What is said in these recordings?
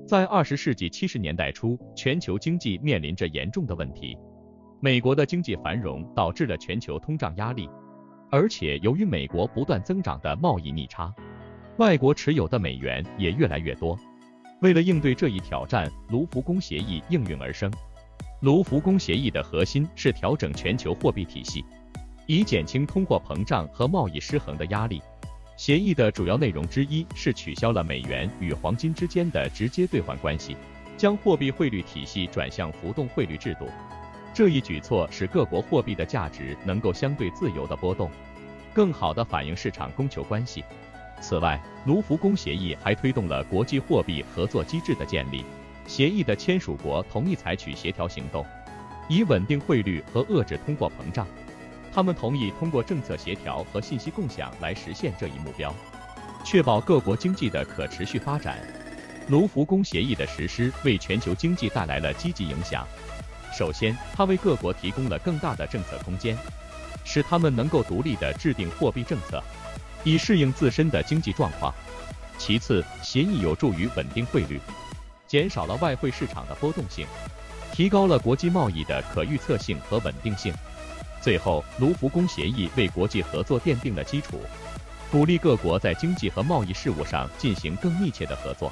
在20世纪70年代初，全球经济面临着严重的问题。美国的经济繁荣导致了全球通胀压力，而且由于美国不断增长的贸易逆差，外国持有的美元也越来越多。为了应对这一挑战，卢浮宫协议应运而生。卢浮宫协议的核心是调整全球货币体系，以减轻通货膨胀和贸易失衡的压力。协议的主要内容之一是取消了美元与黄金之间的直接兑换关系，将货币汇率体系转向浮动汇率制度。这一举措使各国货币的价值能够相对自由地波动，更好地反映市场供求关系。此外，卢浮宫协议还推动了国际货币合作机制的建立。协议的签署国同意采取协调行动，以稳定汇率和遏制通货膨胀。他们同意通过政策协调和信息共享来实现这一目标，确保各国经济的可持续发展。卢浮宫协议的实施为全球经济带来了积极影响。首先，它为各国提供了更大的政策空间，使他们能够独立地制定货币政策，以适应自身的经济状况。其次，协议有助于稳定汇率，减少了外汇市场的波动性，提高了国际贸易的可预测性和稳定性。最后，卢浮宫协议为国际合作奠定了基础，鼓励各国在经济和贸易事务上进行更密切的合作。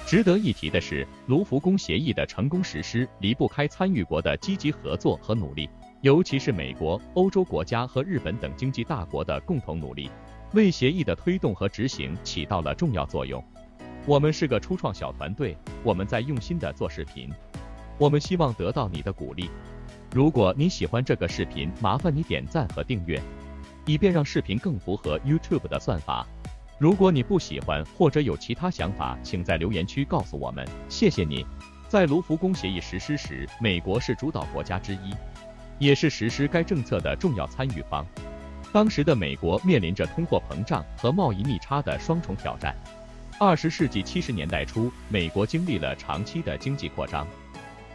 值得一提的是，卢浮宫协议的成功实施离不开参与国的积极合作和努力，尤其是美国、欧洲国家和日本等经济大国的共同努力，为协议的推动和执行起到了重要作用。我们是个初创小团队，我们在用心地做视频，我们希望得到你的鼓励。如果你喜欢这个视频，麻烦你点赞和订阅，以便让视频更符合 YouTube 的算法。如果你不喜欢或者有其他想法，请在留言区告诉我们，谢谢你。在卢浮宫协议实施时，美国是主导国家之一，也是实施该政策的重要参与方。当时的美国面临着通货膨胀和贸易逆差的双重挑战。20世纪70年代初，美国经历了长期的经济扩张，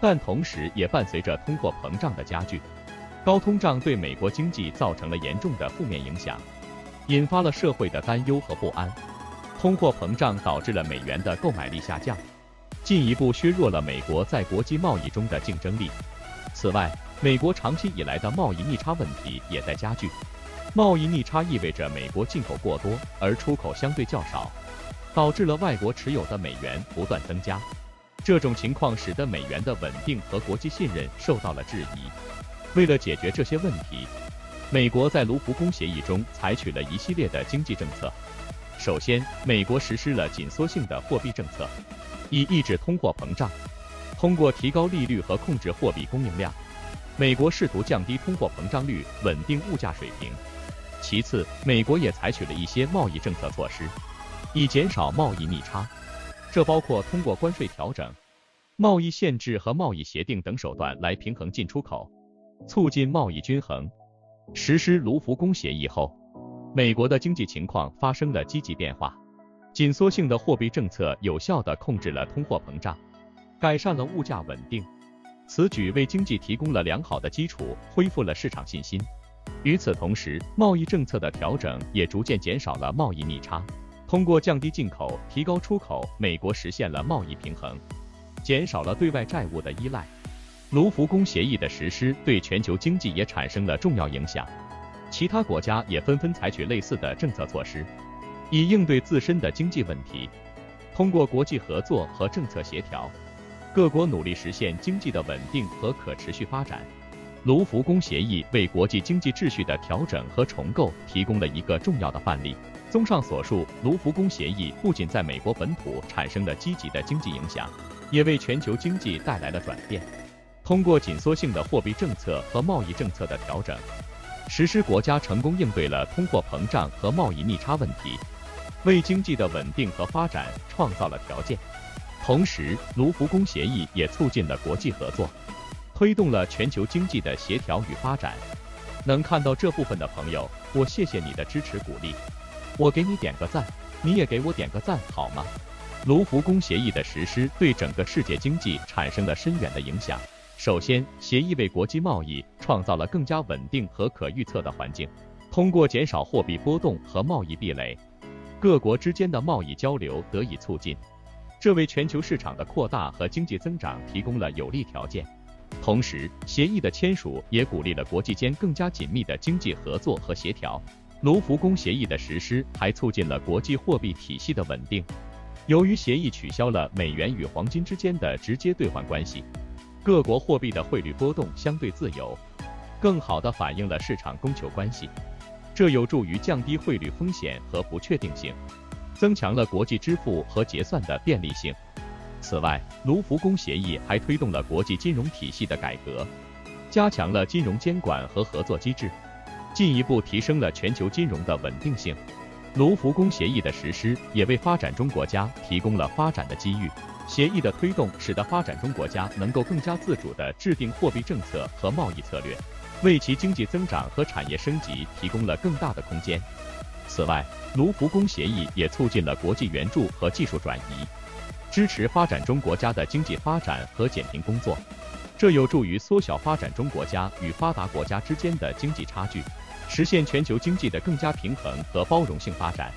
但同时也伴随着通货膨胀的加剧。高通胀对美国经济造成了严重的负面影响，引发了社会的担忧和不安。通货膨胀导致了美元的购买力下降，进一步削弱了美国在国际贸易中的竞争力。此外，美国长期以来的贸易逆差问题也在加剧。贸易逆差意味着美国进口过多，而出口相对较少，导致了外国持有的美元不断增加。这种情况使得美元的稳定和国际信任受到了质疑。为了解决这些问题，美国在卢浮宫协议中采取了一系列的经济政策。首先，美国实施了紧缩性的货币政策，以抑制通货膨胀。通过提高利率和控制货币供应量，美国试图降低通货膨胀率，稳定物价水平。其次，美国也采取了一些贸易政策措施，以减少贸易逆差。这包括通过关税调整、贸易限制和贸易协定等手段来平衡进出口，促进贸易均衡。实施卢浮宫协议后，美国的经济情况发生了积极变化。紧缩性的货币政策有效地控制了通货膨胀，改善了物价稳定。此举为经济提供了良好的基础，恢复了市场信心。与此同时，贸易政策的调整也逐渐减少了贸易逆差。通过降低进口、提高出口，美国实现了贸易平衡，减少了对外债务的依赖。卢浮宫协议的实施对全球经济也产生了重要影响，其他国家也纷纷采取类似的政策措施，以应对自身的经济问题。通过国际合作和政策协调，各国努力实现经济的稳定和可持续发展。卢浮宫协议为国际经济秩序的调整和重构提供了一个重要的范例。综上所述，卢浮宫协议不仅在美国本土产生了积极的经济影响，也为全球经济带来了转变。通过紧缩性的货币政策和贸易政策的调整，实施国家成功应对了通货膨胀和贸易逆差问题，为经济的稳定和发展创造了条件。同时，卢浮宫协议也促进了国际合作，推动了全球经济的协调与发展。能看到这部分的朋友，我谢谢你的支持鼓励，我给你点个赞，你也给我点个赞好吗？卢浮宫协议的实施对整个世界经济产生了深远的影响。首先，协议为国际贸易创造了更加稳定和可预测的环境。通过减少货币波动和贸易壁垒，各国之间的贸易交流得以促进。这为全球市场的扩大和经济增长提供了有利条件。同时，协议的签署也鼓励了国际间更加紧密的经济合作和协调。卢浮宫协议的实施还促进了国际货币体系的稳定。由于协议取消了美元与黄金之间的直接兑换关系，各国货币的汇率波动相对自由，更好地反映了市场供求关系。这有助于降低汇率风险和不确定性，增强了国际支付和结算的便利性。此外，卢浮宫协议还推动了国际金融体系的改革，加强了金融监管和合作机制，进一步提升了全球金融的稳定性。卢浮宫协议的实施也为发展中国家提供了发展的机遇。协议的推动使得发展中国家能够更加自主地制定货币政策和贸易策略，为其经济增长和产业升级提供了更大的空间。此外，卢浮宫协议也促进了国际援助和技术转移，支持发展中国家的经济发展和减贫工作，这有助于缩小发展中国家与发达国家之间的经济差距，实现全球经济的更加平衡和包容性发展。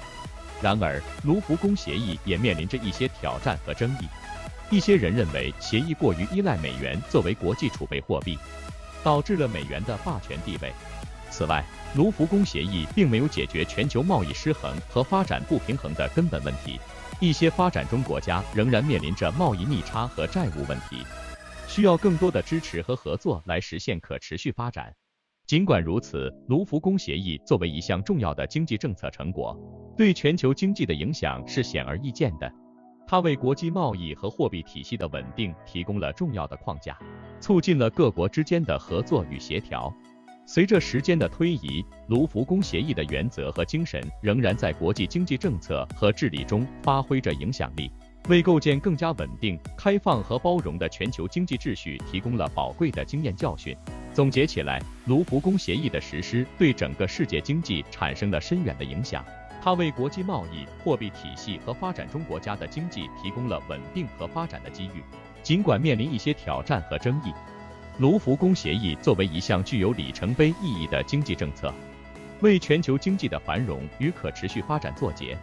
然而，卢浮宫协议也面临着一些挑战和争议。一些人认为协议过于依赖美元作为国际储备货币，导致了美元的霸权地位。此外，卢浮宫协议并没有解决全球贸易失衡和发展不平衡的根本问题。一些发展中国家仍然面临着贸易逆差和债务问题，需要更多的支持和合作来实现可持续发展。尽管如此，卢浮宫协议作为一项重要的经济政策成果，对全球经济的影响是显而易见的。它为国际贸易和货币体系的稳定提供了重要的框架，促进了各国之间的合作与协调。随着时间的推移，卢浮宫协议的原则和精神仍然在国际经济政策和治理中发挥着影响力，为构建更加稳定、开放和包容的全球经济秩序提供了宝贵的经验教训。总结起来，卢浮宫协议的实施对整个世界经济产生了深远的影响。它为国际贸易、货币体系和发展中国家的经济提供了稳定和发展的机遇。尽管面临一些挑战和争议，卢浮宫协议作为一项具有里程碑意义的经济政策，为全球经济的繁荣与可持续发展作结。